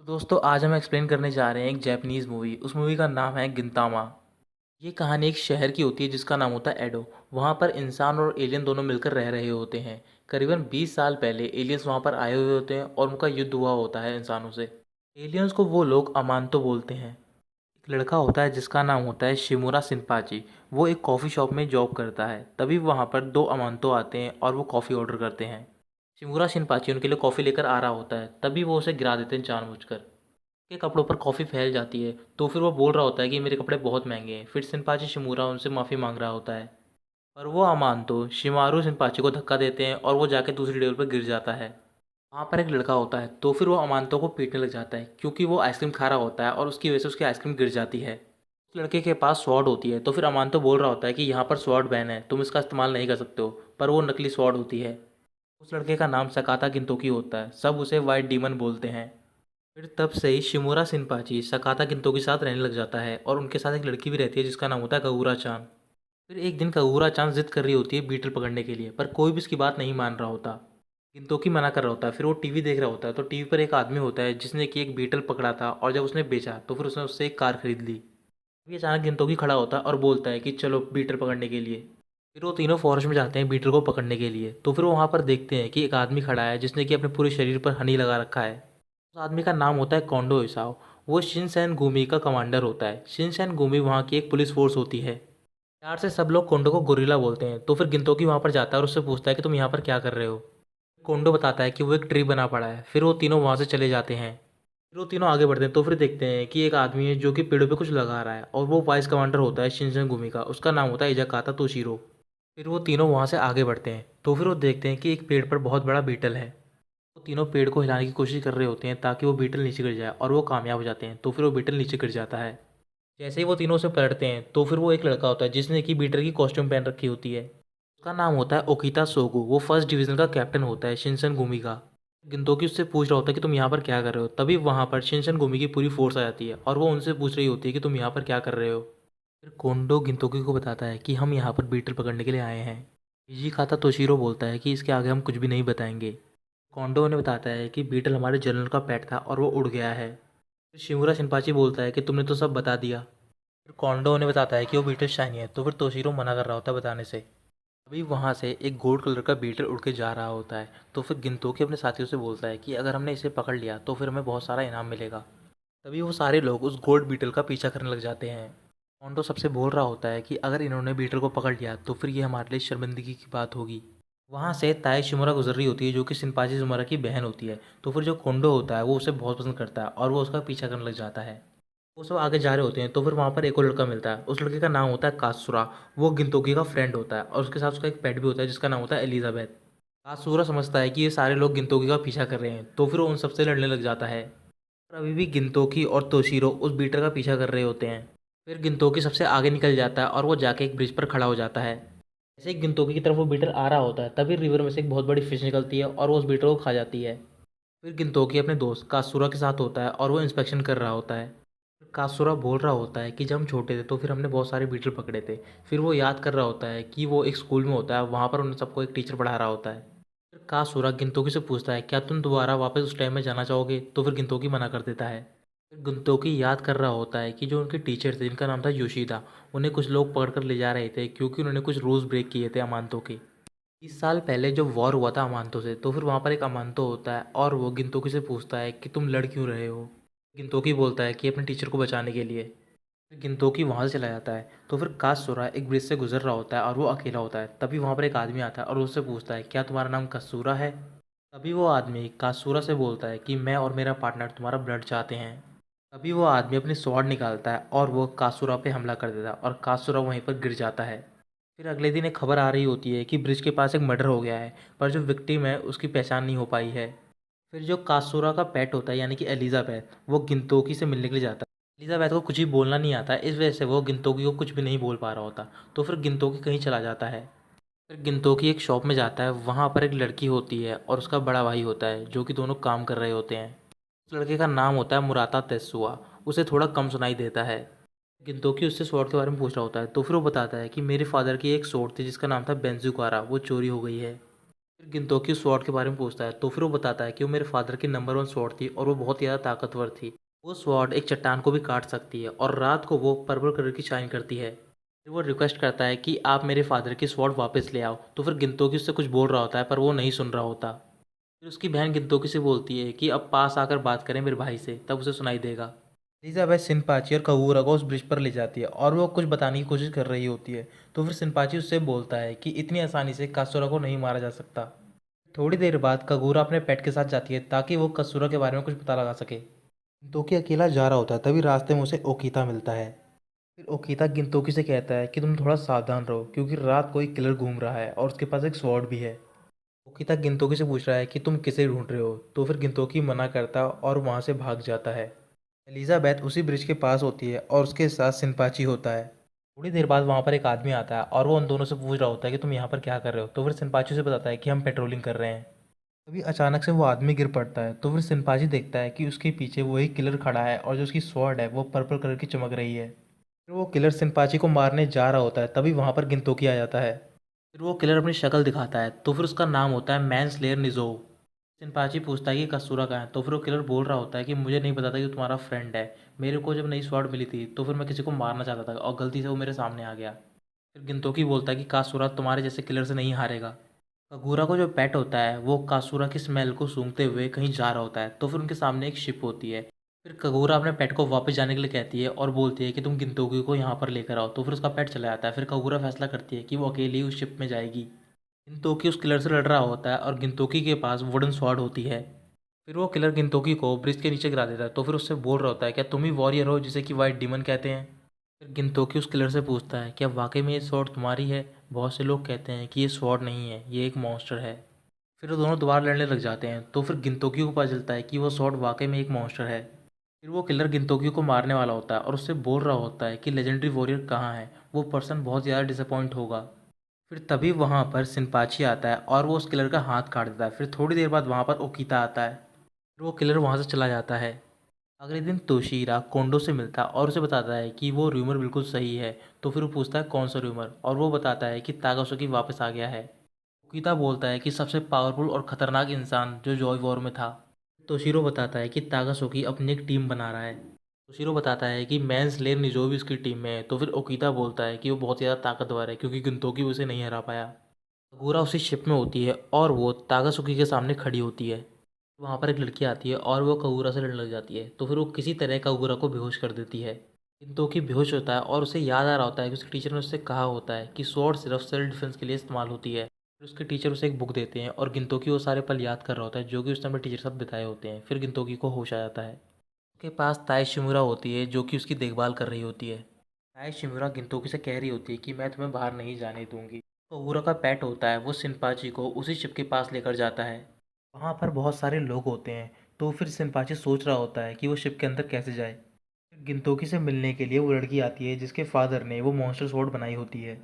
दोस्तों आज हम एक्सप्लेन करने जा रहे हैं एक जैपनीज़ मूवी। उस मूवी का नाम है गिंतामा। ये कहानी एक शहर की होती है जिसका नाम होता है एडो। वहाँ पर इंसान और एलियन दोनों मिलकर रह रहे होते हैं। करीबन 20 साल पहले एलियंस वहाँ पर आए हुए होते हैं और उनका युद्ध हुआ होता है इंसानों से। एलियंस को वो लोग अमांतो बोलते हैं। एक लड़का होता है जिसका नाम होता है शिमुरा सिनपाची। वो एक कॉफ़ी शॉप में जॉब करता है। तभी वहाँ पर दो अमांतो आते हैं और वो कॉफ़ी ऑर्डर करते हैं। शिमुरा सिनपाची उनके लिए कॉफ़ी लेकर आ रहा होता है, तभी वो उसे गिरा देते हैं जानबूझकर। के कपड़ों पर कॉफ़ी फैल जाती है, तो फिर वो बोल रहा होता है कि मेरे कपड़े बहुत महंगे हैं। फिर सिनपाची शिमूरा उनसे माफ़ी मांग रहा होता है, पर वो अमांतो शिमारू सिनपाची को धक्का देते हैं और वो जाके दूसरी टेबल पर गिर जाता है। वहाँ पर एक लड़का होता है, तो फिर वो अमांतो को पीटने लग जाता है क्योंकि वो आइसक्रीम खा रहा होता है और उसकी वजह से उसकी आइसक्रीम गिर जाती है। उस लड़के के पास स्वॉर्ड होती है, तो फिर अमांतो बोल रहा होता है कि यहाँ पर स्वॉर्ड बैन है, तुम इसका इस्तेमाल नहीं कर सकते हो, पर वो नकली स्वॉर्ड होती है। उस लड़के का नाम सकाता गिनतोकी होता है, सब उसे वाइट डीमन बोलते हैं। फिर तब से ही शिमुरा सिनपाची सकाता गिंतो के साथ रहने लग जाता है और उनके साथ एक लड़की भी रहती है जिसका नाम होता है कगूरा चान। फिर एक दिन कगूरा चान जिद कर रही होती है बीटल पकड़ने के लिए, पर कोई भी उसकी बात नहीं मान रहा होता। गिंतोकी मना कर रहा होता है। फिर वो टीवी देख रहा होता है, तो टीवी पर एक आदमी होता है जिसने कि एक बीटल पकड़ा था और जब उसने बेचा तो फिर उसने उससे एक कार खरीद ली। अभी अचानक गिंतोकी खड़ा होता है और बोलता है कि चलो बीटल पकड़ने के लिए। फिर वो तीनों फॉरेस्ट में जाते हैं बीटल को पकड़ने के लिए। तो फिर वो वहाँ पर देखते हैं कि एक आदमी खड़ा है जिसने कि अपने पूरे शरीर पर हनी लगा रखा है। उस आदमी का नाम होता है कोंडो इसाओ। वो शिनसैन गुमी का कमांडर होता है। शिनसैन गुमी वहाँ की एक पुलिस फोर्स होती है। प्यार से सब लोग कोंडो को गोरिल्ला बोलते हैं। तो फिर गिंतोकी वहाँ पर जाता है और उससे पूछता है कि तुम यहाँ पर क्या कर रहे हो। कोंडो बताता है कि वो एक ट्री बना पड़ा है। फिर वो तीनों वहाँ से चले जाते हैं। फिर वो तीनों आगे बढ़ते हैं, तो फिर देखते हैं कि एक आदमी है जो कि पेड़ों पे कुछ लगा रहा है और वो वाइस कमांडर होता है शिनसैन गुमी का। उसका नाम होता है इजाकाता तोशिरो। फिर वो तीनों वहाँ से आगे बढ़ते हैं, तो फिर वो देखते हैं कि एक पेड़ पर बहुत बड़ा बीटल है। वो तीनों पेड़ को हिलाने की कोशिश कर रहे होते हैं ताकि वो बीटल नीचे गिर जाए और वो कामयाब हो जाते हैं। तो फिर वो बीटल नीचे गिर जाता है। जैसे ही वो तीनों उसे पलटते हैं, तो फिर वो एक लड़का होता है जिसने कि बीटल की कॉस्ट्यूम पहन रखी होती है। उसका नाम होता है ओकिता सोगू। वो फर्स्ट डिवीजन का कैप्टन होता है शिनसन गुमी का। गिंतोकी उससे पूछ रहा होता है कि तुम यहाँ पर क्या कर रहे हो। तभी वहाँ पर शिनसन गुमी की पूरी फोर्स आ जाती है और वो उनसे पूछ रही होती है कि तुम यहाँ पर क्या कर रहे हो। फिर कोंडो गिंतोकी को बताता है कि हम यहाँ पर बीटल पकड़ने के लिए आए हैं। इजी खाता तोशिरो बोलता है कि इसके आगे हम कुछ भी नहीं बताएंगे। कोंडो उन्हें बताता है कि बीटल हमारे जनरल का पेट था और वो उड़ गया है। फिर शिमुरा शिनपाची बोलता है कि तुमने तो सब बता दिया। फिर कोंडो उन्हें बताता है कि वो बीटल शाइनी है, तो फिर तोशिरो मना कर रहा होता है बताने से। अभी वहाँ से एक गोल्ड कलर का बीटल उड़ के जा रहा होता है। तो फिर गिंतोकी अपने साथियों से बोलता है कि अगर हमने इसे पकड़ लिया तो फिर हमें बहुत सारा इनाम मिलेगा। तभी वो सारे लोग उस गोल्ड बीटल का पीछा करने लग जाते हैं। कोंडो सबसे बोल रहा होता है कि अगर इन्होंने बीटल को पकड़ लिया तो फिर ये हमारे लिए शर्मिंदगी की बात होगी। वहाँ से ताई शिमुरा गुजर रही होती है जो कि सिनपाची जुमरा की बहन होती है। तो फिर जो कोंडो होता है वो उसे बहुत पसंद करता है और वो उसका पीछा करने लग जाता है। वो सब आगे जा रहे होते हैं, तो फिर वहाँ पर एक और लड़का मिलता है। उस लड़के का नाम होता है कासुरा। वो गिंतोकी का फ्रेंड होता है और उसके साथ उसका एक पेट भी होता है जिसका नाम होता है एलिजाबेथ। कासुरा समझता है कि ये सारे लोग गिंतोकी का पीछा कर रहे हैं, तो फिर वो उन सबसे लड़ने लग जाता है। पर अभी भी गिंतोकी और तोशिरो उस बीटर का पीछा कर रहे होते हैं। फिर गिंतोकी सबसे आगे निकल जाता है और वो जाके एक ब्रिज पर खड़ा हो जाता है। जैसे ही गिंतोकी की तरफ वो बीटर आ रहा होता है, तभी रिवर में से एक बहुत बड़ी फिश निकलती है और वो उस बीटर को खा जाती है। फिर गिंतोकी अपने दोस्त कासुरा के साथ होता है और वो इंस्पेक्शन कर रहा होता है। फिर कासुरा बोल रहा होता है कि जब हम छोटे थे तो फिर हमने बहुत सारे बीटल पकड़े थे। फिर वो याद कर रहा होता है कि वो एक स्कूल में होता है, वहाँ पर उन सबको एक टीचर पढ़ा रहा होता है। फिर कासुरा गिंतोकी से पूछता है क्या तुम दोबारा वापस उस टाइम में जाना चाहोगे। तो फिर गिंतोकी मना कर देता है। फिर गिंतोकी याद कर रहा होता है कि जो उनके टीचर थे जिनका नाम था योशिदा, उन्हें कुछ लोग पकड़ कर ले जा रहे थे क्योंकि उन्होंने कुछ रूल्स ब्रेक किए थे अमानतों के। 30 साल पहले जो वॉर हुआ था अमानतों से, तो फिर वहाँ पर एक अमानतो होता है और वो गिंतोकी से पूछता है कि तुम लड़ क्यों रहे हो। गिंतोकी बोलता है कि अपने टीचर को बचाने के लिए। फिर गिंतोकी वहाँ से चला जाता है। तो फिर कासुरा एक ब्रिज से गुजर रहा होता है और वो अकेला होता है। तभी वहाँ पर एक आदमी आता है और उससे पूछता है क्या तुम्हारा नाम कसूरा है। तभी वो आदमी कासुरा से बोलता है कि मैं और मेरा पार्टनर तुम्हारा ब्लड चाहते हैं। तभी वो आदमी अपनी स्वॉर्ड निकालता है और वो कासुरा पे हमला कर देता है और कासुरा वहीं पर गिर जाता है। फिर अगले दिन एक खबर आ रही होती है कि ब्रिज के पास एक मर्डर हो गया है, पर जो विक्टिम है उसकी पहचान नहीं हो पाई है। फिर जो कासुरा का पेट होता है यानी कि एलिजाबेथ, वो गिंतोकी से मिलने के लिए जाता है। एलिजाबेथ को कुछ भी बोलना नहीं आता है, इस वजह से वो गिंतोकी को कुछ भी नहीं बोल पा रहा होता। तो फिर गिंतोकी कहीं चला जाता है। फिर गिंतोकी एक शॉप में जाता है। वहाँ पर एक लड़की होती है और उसका बड़ा भाई होता है जो कि दोनों काम कर रहे होते हैं। उस लड़के का नाम होता है मुराता तेसुआ। उसे थोड़ा कम सुनाई देता है। गिंतोकी उससे स्वॉर्ड के बारे में पूछ रहा होता है, तो फिर वो बताता है कि मेरे फादर की एक स्वॉर्ड थी जिसका नाम था बेंजुकारा, वो चोरी हो गई है। फिर गिनतोकी उस स्वॉर्ड के बारे में पूछता है, तो फिर वो बताता है कि वो मेरे फादर की नंबर 1 स्वॉर्ड थी और वो बहुत ज़्यादा ताकतवर थी। वो स्वॉर्ड एक चट्टान को भी काट सकती है और रात को वो पर्पल कलर की शाइन करती है। फिर वो रिक्वेस्ट करता है कि आप मेरे फादर की स्वॉर्ड वापस ले आओ, तो फिर गिनतोकी उससे कुछ बोल रहा होता है पर वो नहीं सुन रहा होता। फिर उसकी बहन गिनतोकी से बोलती है कि अब पास आकर बात करें मेरे भाई से, तब उसे सुनाई देगा। एलिजाबेथ सिनपाची और कगूरा को उस ब्रिज पर ले जाती है और वो कुछ बताने की कोशिश कर रही होती है। तो फिर सिनपाची उससे बोलता है कि इतनी आसानी से कासुरा को नहीं मारा जा सकता। थोड़ी देर बाद कगूरा अपने पेट के साथ जाती है ताकि वो कासुरा के बारे में कुछ पता लगा सके। गिनतोकी अकेला जा रहा होता है, तभी रास्ते में उसे ओकीता मिलता है। फिर ओकीता गिनतोकी से कहता है कि तुम थोड़ा सावधान रहो क्योंकि रात को एक किलर घूम रहा है और उसके पास एक स्वॉर्ड भी है। ओकीता गिनतोकी से पूछ रहा है कि तुम किसे ढूंढ रहे हो, तो फिर गिनतोकी मना करता और वहाँ से भाग जाता है। एलिजाबेथ उसी ब्रिज के पास होती है और उसके साथ सिनपाची होता है। थोड़ी देर बाद वहाँ पर एक आदमी आता है और वो उन दोनों से पूछ रहा होता है कि तुम यहाँ पर क्या कर रहे हो, तो फिर सिनपाची से बताता है कि हम पेट्रोलिंग कर रहे हैं। तभी अचानक से वो आदमी गिर पड़ता है, तो फिर सिनपाची देखता है कि उसके पीछे वही किलर खड़ा है और जो उसकी स्वॉर्ड है वो पर्पल कलर की चमक रही है। फिर वो किलर सिनपाची को मारने जा रहा होता है, तभी वहाँ पर गिनतोकी आ जाता है। फिर वो किलर अपनी शक्ल दिखाता है, तो फिर उसका नाम होता है मैन स्लेयर निज़ो। सिनपाची पूछता है कि कसूरा कहाँ है, तो फिर वो किलर बोल रहा होता है कि मुझे नहीं पता था कि तुम्हारा फ्रेंड है। मेरे को जब नई स्वॉर्ड मिली थी तो फिर मैं किसी को मारना चाहता था और गलती से वो मेरे सामने आ गया। फिर गिनतोकी बोलता है कि कासुरा तुम्हारे जैसे किलर से नहीं हारेगा। कगूरा को जो पेट होता है वो कासुरा की स्मेल को सूंघते हुए कहीं जा रहा होता है, तो फिर उनके सामने एक शिप होती है। फिर कगूरा अपने पेट को वापस जाने के लिए कहती है और बोलती है कि तुम गिनतोकी को यहाँ पर लेकर आओ, तो फिर उसका पेट चला जाता है। फिर कगूरा फैसला करती है कि वो अकेली उस शिप में जाएगी। गिनतोकी उस किलर से लड़ रहा होता है और गिनतोकी के पास वुडन स्वॉर्ड होती है। फिर वो किलर गिनतोकी को ब्रिज के नीचे गिरा देता है, तो फिर उससे बोल रहा होता है क्या तुम ही वॉरियर हो जिसे कि वाइट डीमन कहते हैं। फिर गिनतोकी उस किलर से पूछता है क्या वाकई में ये स्वॉर्ड तुम्हारी है। बहुत से लोग कहते हैं कि ये स्वॉर्ड नहीं है, ये एक मॉन्स्टर है। फिर वो दोनों दोबारा लड़ने लग जाते हैं, तो फिर गिनतोकी को पता चलता है कि वो स्वॉर्ड वाकई में एक मॉन्स्टर है। फिर वो किलर गिनतोकी को मारने वाला होता है और उससे बोल रहा होता है कि लेजेंडरी वॉरियर कहाँ है, वो पर्सन बहुत ज़्यादा डिसअपॉइंट होगा। फिर तभी वहाँ पर सिनपाची आता है और वो उस किलर का हाथ काट देता है। फिर थोड़ी देर बाद वहाँ पर ओकीता आता है। फिर वो किलर वहाँ से चला जाता है। अगले दिन तोशीरा कोंडो से मिलता है और उसे बताता है कि वो र्यूमर बिल्कुल सही है। तो फिर वो पूछता है कौन सा र्यूमर, और वो बताता है कि तागासुकी वापस आ गया है। ओकीता बोलता है कि सबसे पावरफुल और ख़तरनाक इंसान जो जॉय वॉर में था। तोशीरो बताता है कि तागासुकी अपनी एक टीम बना रहा है। तोशीरो बताता है कि मैन स्लेयर निजो भी उसकी टीम में है। तो फिर ओकीता बोलता है कि वो बहुत ज़्यादा ताकतवर है क्योंकि गिनतोकी उसे नहीं हरा पाया। अगूरा उसी शिप में होती है और वो तागासुकी के सामने खड़ी होती है। वहाँ पर एक लड़की आती है और वो कगूरा से लड़ने लग जाती है, तो फिर वो किसी तरह कगूरा को बेहोश कर देती है। किंतोकी बेहोश होता है और उसे याद आ रहा होता है कि उसके टीचर ने उससे कहा होता है कि स्वॉर्ड सिर्फ सेल्फ डिफेंस के लिए इस्तेमाल होती है। फिर उसके टीचर उसे एक बुक देते हैं और गिनतोकी वो सारे पल याद कर रहा होता है जो कि उसने अपने टीचर के साथ बिताए होते हैं। फिर गिनतोकी को होश आ जाता है। उसके पास ताई शिमुरा होती है जो कि उसकी देखभाल कर रही होती है। ताई शिमुरा गिनतोकी से कह रही होती है कि मैं तुम्हें बाहर नहीं जाने दूंगी। कगूरा का पेट होता है वो सिनपाची को उसी शिप के पास लेकर जाता है। वहाँ पर बहुत सारे लोग होते हैं, तो फिर सिनपाची सोच रहा होता है कि वो शिप के अंदर कैसे जाए। फिर गिनतोकी से मिलने के लिए वो लड़की आती है जिसके फादर ने वो मॉन्स्टर स्वॉर्ड बनाई होती है।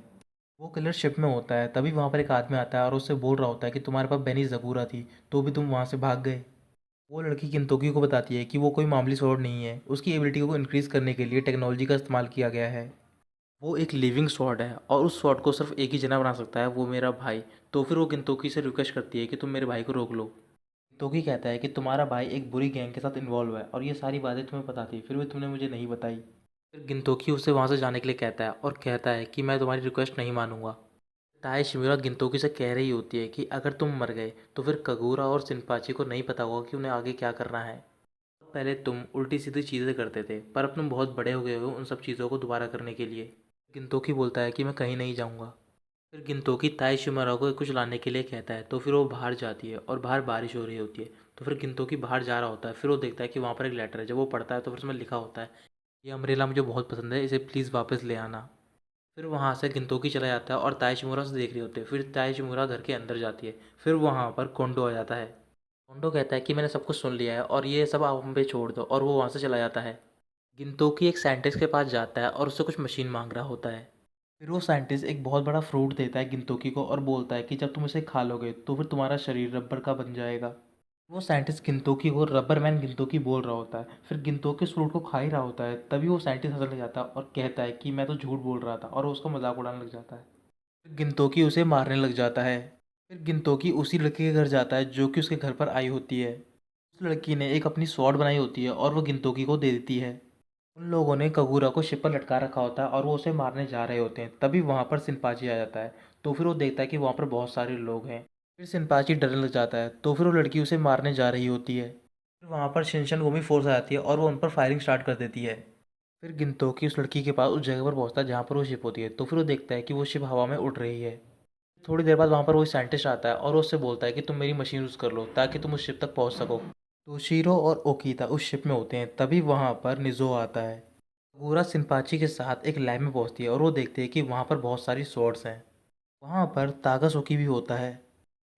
वो किलर शिप में होता है, तभी वहाँ पर एक आदमी आता है और उससे बोल रहा होता है कि तुम्हारे पास बेनी ज़बूरा थी, तो भी तुम वहाँ से भाग गए। वो लड़की गिनतोकी को बताती है कि वो कोई मामूली स्वॉर्ड नहीं है, उसकी एबिलिटी को इंक्रीज़ करने के लिए टेक्नोलॉजी का इस्तेमाल किया गया है। वो एक लिविंग स्वॉर्ड है और उस स्वॉर्ड को सिर्फ एक ही जना बना सकता है, वो मेरा भाई। तो फिर वो गिनतोकी से रिक्वेस्ट करती है कि तुम मेरे भाई को रोक लो। गिनतोकी कहता है कि तुम्हारा भाई एक बुरी गैंग के साथ इन्वॉल्व है और ये सारी बातें तुम्हें पता थी, फिर भी तुमने मुझे नहीं बताई। फिर गिनतोकी उसे वहाँ से जाने के लिए कहता है और कहता है कि मैं तुम्हारी रिक्वेस्ट नहीं मानूंगा। ताए शिमिरा गिनतोकी से कह रही होती है कि अगर तुम मर गए तो फिर कगूरा और सिनपाची को नहीं पता होगा कि उन्हें आगे क्या करना है। पहले तुम उल्टी सीधी चीज़ें करते थे पर अब तुम बहुत बड़े हो गए हो उन सब चीज़ों को दोबारा करने के लिए। गिनतोकी बोलता है कि मैं कहीं नहीं जाऊँगा। फिर गिनतोकी ताई शिमरा को कुछ लाने के लिए कहता है, तो फिर वो बाहर जाती है और बाहर बारिश हो रही होती है। तो फिर गिनतोकी बाहर जा रहा होता है, फिर वो देखता है कि वहाँ पर एक लेटर है। जब वो पढ़ता है तो फिर उसमें लिखा होता है ये अम्ब्रेला मुझे बहुत पसंद है, इसे प्लीज़ वापस ले आना। फिर वहाँ से गिनतोकी चला जाता है और ताई शिमुरा से देख रही होती है। फिर ताई शिमुरा घर के अंदर जाती है। फिर वहाँ पर कोंडो आ जाता है। कोंडो कहता है कि मैंने सब कुछ सुन लिया है और ये सब आप हम पे छोड़ दो, और वो वहाँ से चला जाता है। गिनतोकी एक साइंटिस्ट के पास जाता है और उससे कुछ मशीन मांग रहा होता है। फिर वो साइंटिस्ट एक बहुत बड़ा फ्रूट देता है गिनतोकी को और बोलता है कि जब तुम इसे खा लोगे तो फिर तुम्हारा शरीर रबर का बन जाएगा। वो साइंटिस्ट गिनतोकी को रबर मैन गिनतोकी बोल रहा होता है। फिर गिनतोकी उस फ्रूट को खा ही रहा होता है, तभी वो साइंटिस्ट हंसने लग जाता है और कहता है कि मैं तो झूठ बोल रहा था, और वो उसका मजाक उड़ाने लग जाता है। फिर गिनतोकी उसे मारने लग जाता है। फिर गिनतोकी उसी लड़के के घर जाता है जो कि उसके घर पर आई होती है। उस लड़की ने एक अपनी स्वॉर्ड बनाई होती है और वो गिनतोकी को दे देती है। उन लोगों ने कगूरा को शिप पर लटका रखा होता है और वो उसे मारने जा रहे होते हैं। तभी वहाँ पर सिनपाची आ जाता है। तो फिर वो देखता है कि वहाँ पर बहुत सारे लोग हैं। फिर सिनपाची डरने लग जाता है। तो फिर वो लड़की उसे मारने जा रही होती है। फिर वहाँ पर शिनशनगोमी फोर्स आ जाती है और वो उन पर फायरिंग स्टार्ट कर देती है। फिर गिनतोकी उस लड़की के पास उस जगह पर पहुँचता है जहाँ पर वो शिप होती है। तो फिर वो देखता है कि वो शिप हवा में उड़ रही है। थोड़ी देर बाद वहाँ पर वही साइंटिस्ट आता है और वो उससे बोलता है कि तुम मेरी मशीन यूज़ कर लो ताकि तुम उस शिप तक पहुँच सको। तोशीरो और ओकीता उस शिप में होते हैं। तभी वहाँ पर निज़ो आता है। अगूरा सिनपाची के साथ एक लैब में पहुँचती है और वो देखते हैं कि वहाँ पर बहुत सारी स्वॉर्ड्स हैं। वहाँ पर तागासोकी भी होता है।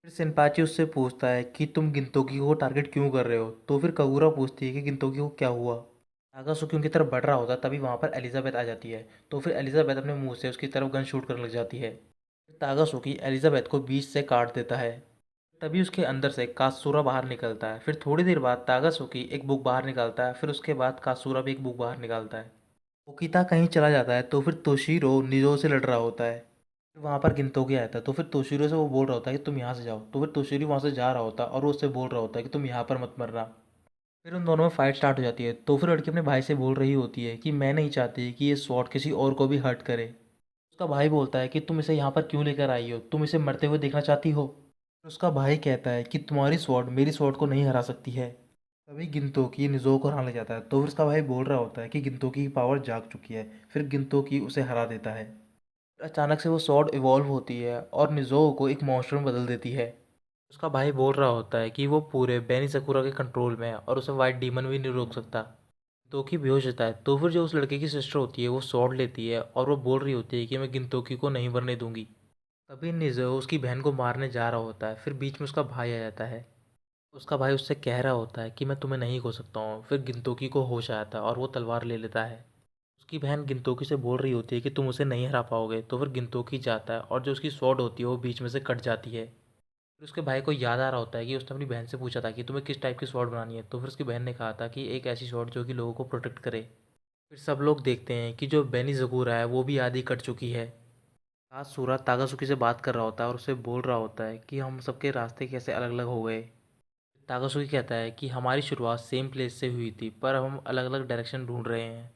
फिर सिनपाची उससे पूछता है कि तुम गिनतोकी को टारगेट क्यों कर रहे हो। तो फिर कगूरा पूछती है कि गिनतोकी को क्या हुआ। तागासोकी उनकी तरफ बढ़ रहा होता है। तभी वहाँ पर एलिजाबेथ आ जाती है। तो फिर एलिजाबेथ अपने मुंह से उसकी तरफ गन शूट करने लग जाती है। फिर तागासोकी एलिजाबेथ को बीच से काट देता है। तभी उसके अंदर से कात्सूरा बाहर निकलता है। फिर थोड़ी देर बाद तागासुकी एक बुक बाहर निकालता है। फिर उसके बाद कात्सूरा भी एक बुक बाहर निकालता है। ओकिता कहीं चला जाता है। तो फिर तोशीरो निजो से लड़ रहा होता है। फिर वहाँ पर गिनतोकी आया था। तो फिर तोशीरो से वो बोल रहा होता है कि तुम यहाँ से जाओ। तो फिर तोशीरो वहाँ से जा रहा होता है और वो उससे बोल रहा होता है कि तुम यहाँ पर मत मरना। फिर उन दोनों में फाइट स्टार्ट हो जाती है। तो फिर लड़की अपने भाई से बोल रही होती है कि मैं नहीं चाहती कि ये स्वॉर्ड किसी और को भी हर्ट करे। उसका भाई बोलता है कि तुम इसे यहाँ पर क्यों लेकर आई हो, तुम इसे मरते हुए देखना चाहती हो। उसका भाई कहता है कि तुम्हारी स्वॉर्ड मेरी स्वॉर्ड को नहीं हरा सकती है। तभी गिनतोकी निज़ो को हराने लग जाता है। तो फिर उसका भाई बोल रहा होता है कि गिनतोकी की पावर जाग चुकी है। फिर गिनतोकी उसे हरा देता है। अचानक से वो स्वॉर्ड इवॉल्व होती है और निज़ो को एक मॉन्स्टर में बदल देती है। उसका भाई बोल रहा होता है कि वो पूरे बेनी सकूरा के कंट्रोल में है और उसे वाइट डीमन भी नहीं रोक सकता। गिनतोकी बेहोश होता है। तो फिर जो उस लड़के की सिस्टर होती है वो स्वॉर्ड लेती है और वो बोल रही होती है कि मैं गिनतोकी को नहीं मरने दूंगी। तभी निज़ो उसकी बहन को मारने जा रहा होता है। फिर बीच में उसका भाई आ जाता है। उसका भाई उससे कह रहा होता है कि मैं तुम्हें नहीं खो सकता हूँ। फिर गिनतोकी को होश आता है और वो तलवार ले लेता है। उसकी बहन गिनतोकी से बोल रही होती है कि तुम उसे नहीं हरा पाओगे। तो फिर गिनतोकी जाता है और जो उसकी स्वॉर्ड होती है वो बीच में से कट जाती है। फिर उसके भाई को याद आ रहा होता है कि उसने अपनी बहन से पूछा था कि तुम्हें किस टाइप की स्वॉर्ड बनानी है। तो फिर उसकी बहन ने कहा था कि एक ऐसी स्वॉर्ड जो कि लोगों को प्रोटेक्ट करे। फिर सब लोग देखते हैं कि जो बेनी ज़गूरा है वो भी आधी कट चुकी है। तात्सूरा तागासुकी से बात कर रहा होता है और उसे बोल रहा होता है कि हम सबके रास्ते कैसे अलग अलग हो गए। तागासुकी कहता है कि हमारी शुरुआत सेम प्लेस से हुई थी पर हम अलग अलग डायरेक्शन ढूंढ रहे हैं।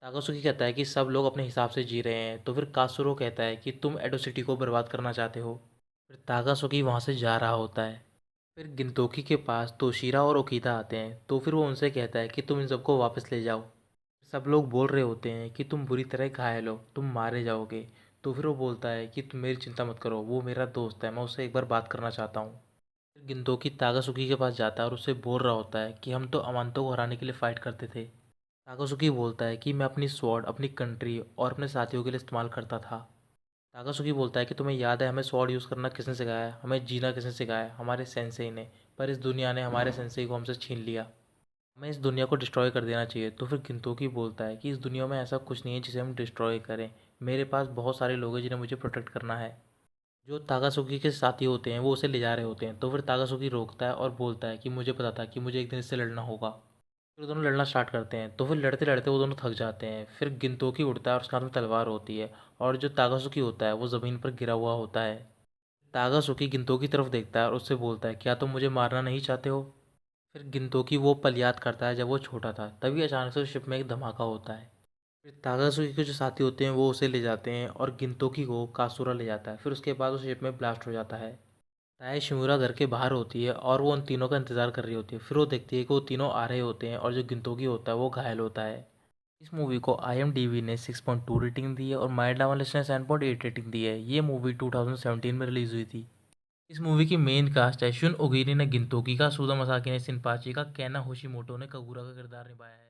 तागासुकी कहता है कि सब लोग अपने हिसाब से जी रहे हैं। तो फिर कात्सुरो कहता है कि तुम एडो सिटी को बर्बाद करना चाहते हो। फिर तागासुकी वहाँ से जा रहा होता है। फिर गिनतोकी के पास तोशीरा और ओकीता आते हैं। तो फिर वो उनसे कहता है कि तुम इन सबको वापस ले जाओ। सब लोग बोल रहे होते हैं कि तुम बुरी तरह घायल हो, तुम मारे जाओगे। तो फिर वो बोलता है कि तुम मेरी चिंता मत करो, वो मेरा दोस्त है, मैं उससे एक बार बात करना चाहता हूँ। फिर गिनतोकी तागासुकी के पास जाता है और उससे बोल रहा होता है कि हम तो अमांतो को हराने के लिए फ़ाइट करते थे। तागासुकी बोलता है कि मैं अपनी स्वॉर्ड अपनी कंट्री और अपने साथियों के लिए इस्तेमाल करता था। तागासुकी बोलता है कि तुम्हें याद है हमें स्वॉर्ड यूज़ करना किसने सिखाया है, हमें जीना किसने सिखाया है, हमारे सेंसेई ने। पर इस दुनिया ने हमारे सेंसेई को हमसे छीन लिया। हमें इस दुनिया को डिस्ट्रॉय कर देना चाहिए। तो फिर गिनतोकी बोलता है कि इस दुनिया में ऐसा कुछ नहीं है जिसे हम डिस्ट्रॉय करें। मेरे पास बहुत सारे लोग हैं जिन्हें मुझे प्रोटेक्ट करना है। जो तागासुकी के साथी होते हैं वो उसे ले जा रहे होते हैं। तो फिर तागासुकी रोकता है और बोलता है कि मुझे पता था कि मुझे एक दिन इससे लड़ना होगा। फिर दोनों लड़ना स्टार्ट करते हैं। तो फिर लड़ते लड़ते वो दोनों थक जाते हैं। फिर गिनतोकी उड़ता है और उसके हाथ में तलवार होती है और जो तागासुकी होता है वो ज़मीन पर गिरा हुआ होता है। तागासुकी गिनतोकी की तरफ देखता है और उससे बोलता है क्या तुम मुझे मारना नहीं चाहते हो। फिर गिनतोकी वो पल याद करता है जब वो छोटा था। तभी अचानक से शिप में एक धमाका होता है। फिर तागासुकी के जो साथी होते हैं वो उसे ले जाते हैं और गिनतोकी को कासुरा ले जाता है। फिर उसके बाद उस शिप में ब्लास्ट हो जाता है। ताए शिमुरा घर के बाहर होती है और वो उन तीनों का इंतज़ार कर रही होती है। फिर वो देखती है कि वो तीनों आ रहे होते हैं और जो गिनतोकी होता है वो घायल होता है। इस मूवी को IMDb ने 6.2 रेटिंग दी है और माई लिस्ट ने 7.8 रेटिंग दी है। ये मूवी 2017 में रिलीज़ हुई थी। इस मूवी की मेन कास्ट है शुन ओगिरी ने गिनतोकी का, सुधा मसाकी ने सिनपाची का, केना होशिमोटो ने कगुरा का किरदार निभाया है।